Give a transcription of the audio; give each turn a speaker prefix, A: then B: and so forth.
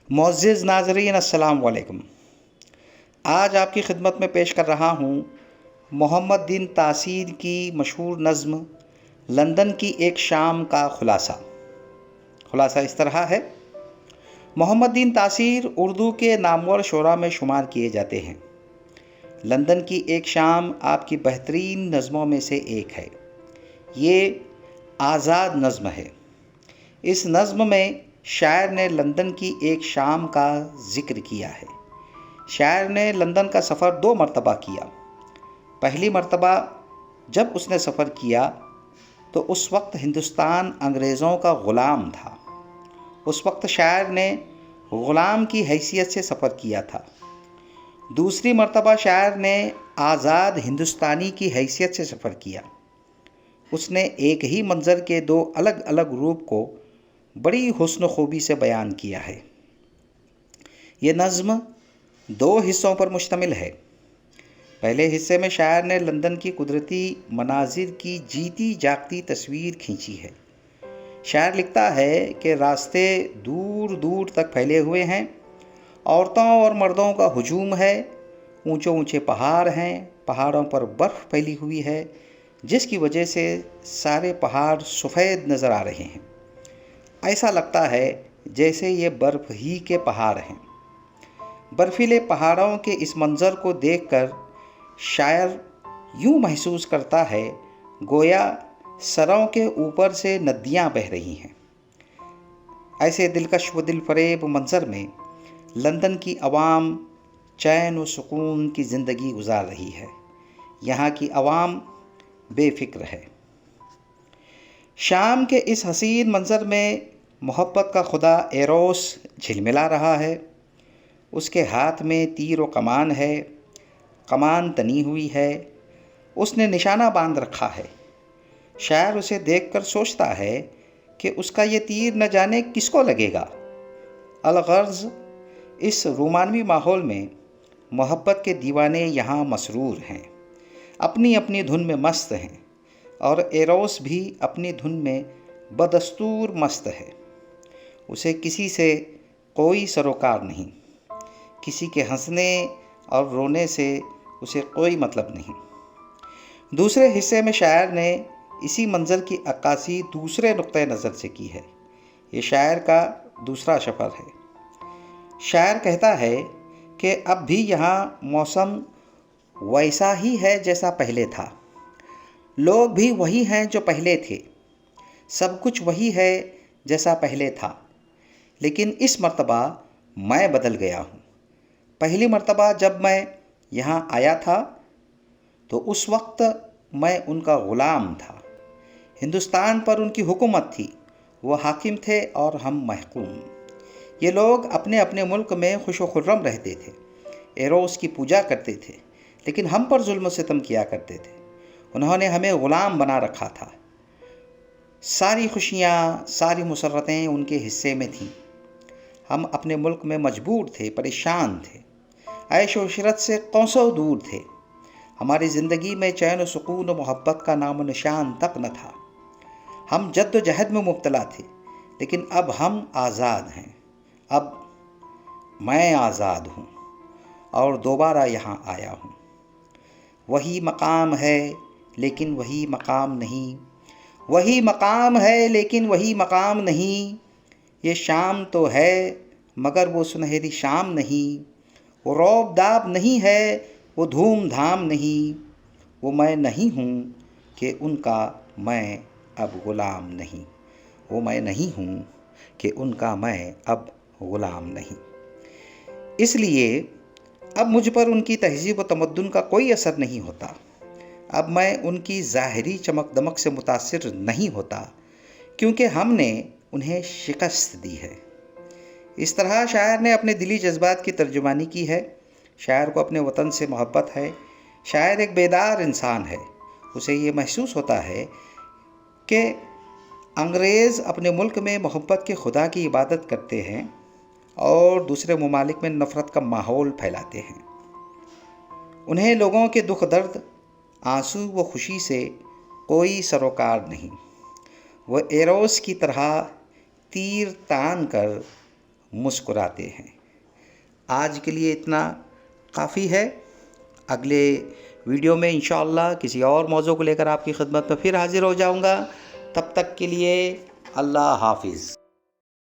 A: معزز ناظرین السلام علیکم۔ آج آپ کی خدمت میں پیش کر رہا ہوں محمد دین تاثیر کی مشہور نظم لندن کی ایک شام کا خلاصہ اس طرح ہے۔ محمد دین تاثیر اردو کے نامور شعراء میں شمار کیے جاتے ہیں۔ لندن کی ایک شام آپ کی بہترین نظموں میں سے ایک ہے۔ یہ آزاد نظم ہے۔ اس نظم میں شاعر نے لندن کی ایک شام کا ذکر کیا ہے۔ شاعر نے لندن کا سفر 2 مرتبہ کیا۔ پہلی مرتبہ جب اس نے سفر کیا تو اس وقت ہندوستان انگریزوں کا غلام تھا۔ اس وقت شاعر نے غلام کی حیثیت سے سفر کیا تھا۔ دوسری مرتبہ شاعر نے آزاد ہندوستانی کی حیثیت سے سفر کیا۔ اس نے ایک ہی منظر کے 2 الگ الگ روپ کو بڑی حسن و خوبی سے بیان کیا ہے۔ یہ نظم 2 حصوں پر مشتمل ہے۔ پہلے حصے میں شاعر نے لندن کی قدرتی مناظر کی جیتی جاگتی تصویر کھینچی ہے۔ شاعر لکھتا ہے کہ راستے دور دور تک پھیلے ہوئے ہیں، عورتوں اور مردوں کا ہجوم ہے، اونچے اونچے پہاڑ ہیں، پہاڑوں پر برف پھیلی ہوئی ہے، جس کی وجہ سے سارے پہاڑ سفید نظر آ رہے ہیں۔ ایسا لگتا ہے جیسے یہ برف ہی کے پہاڑ ہیں۔ برفیلے پہاڑوں کے اس منظر کو دیکھ کر شاعر یوں محسوس کرتا ہے گویا سروں کے اوپر سے ندیاں بہہ رہی ہیں۔ ایسے دلکش و دل فریب منظر میں لندن کی عوام چین و سکون کی زندگی گزار رہی ہے۔ یہاں کی عوام بے فکر ہے۔ شام کے اس حسین منظر میں محبت کا خدا ایروس جھلملا رہا ہے۔ اس کے ہاتھ میں تیر و کمان ہے، کمان تنی ہوئی ہے، اس نے نشانہ باندھ رکھا ہے۔ شاعر اسے دیکھ کر سوچتا ہے کہ اس کا یہ تیر نہ جانے کس کو لگے گا۔ الغرض اس رومانوی ماحول میں محبت کے دیوانے یہاں مسرور ہیں، اپنی اپنی دھن میں مست ہیں، اور ایروس بھی اپنی دھن میں بدستور مست ہے۔ اسے کسی سے کوئی سروکار نہیں، کسی کے ہنسنے اور رونے سے اسے کوئی مطلب نہیں۔ دوسرے حصے میں شاعر نے اسی منظر کی عکاسی دوسرے نقطۂ نظر سے کی ہے۔ یہ شاعر کا دوسرا سفر ہے۔ شاعر کہتا ہے کہ اب بھی یہاں موسم ویسا ہی ہے جیسا پہلے تھا، لوگ بھی وہی ہیں جو پہلے تھے، سب کچھ وہی ہے جیسا پہلے تھا، لیکن اس مرتبہ میں بدل گیا ہوں۔ پہلی مرتبہ جب میں یہاں آیا تھا تو اس وقت میں ان کا غلام تھا۔ ہندوستان پر ان کی حکومت تھی، وہ حاکم تھے اور ہم محکوم۔ یہ لوگ اپنے اپنے ملک میں خوش و خرم رہتے تھے، ایروس کی پوجا کرتے تھے، لیکن ہم پر ظلم و ستم کیا کرتے تھے۔ انہوں نے ہمیں غلام بنا رکھا تھا۔ ساری خوشیاں، ساری مسرتیں ان کے حصے میں تھیں۔ ہم اپنے ملک میں مجبور تھے، پریشان تھے، عیش و عشرت سے کوسوں دور تھے۔ ہماری زندگی میں چین و سکون و محبت کا نام و نشان تک نہ تھا۔ ہم جد و جہد میں مبتلا تھے، لیکن اب ہم آزاد ہیں۔ اب میں آزاد ہوں اور دوبارہ یہاں آیا ہوں۔ وہی مقام ہے لیکن وہی مقام نہیں، وہی مقام ہے لیکن وہی مقام نہیں۔ یہ شام تو ہے مگر وہ سنہری شام نہیں، وہ روب داب نہیں ہے، وہ دھوم دھام نہیں۔ وہ میں نہیں ہوں کہ ان کا میں اب غلام نہیں، وہ میں نہیں ہوں کہ ان کا میں اب غلام نہیں۔ اس لیے اب مجھ پر ان کی تہذیب و تمدن کا کوئی اثر نہیں ہوتا۔ اب میں ان کی ظاہری چمک دمک سے متاثر نہیں ہوتا، کیونکہ ہم نے انہیں شکست دی ہے۔ اس طرح شاعر نے اپنے دلی جذبات کی ترجمانی کی ہے۔ شاعر کو اپنے وطن سے محبت ہے۔ شاعر ایک بیدار انسان ہے۔ اسے یہ محسوس ہوتا ہے کہ انگریز اپنے ملک میں محبت کے خدا کی عبادت کرتے ہیں اور دوسرے ممالک میں نفرت کا ماحول پھیلاتے ہیں۔ انہیں لوگوں کے دکھ درد، آنسو و خوشی سے کوئی سروکار نہیں۔ وہ ایروس کی طرح تیر تان کر مسکراتے ہیں۔ آج کے لیے اتنا کافی ہے۔ اگلے ویڈیو میں انشاءاللہ کسی اور موضوع کو لے کر آپ کی خدمت میں پھر حاضر ہو جاؤں گا۔ تب تک کے لیے اللہ حافظ۔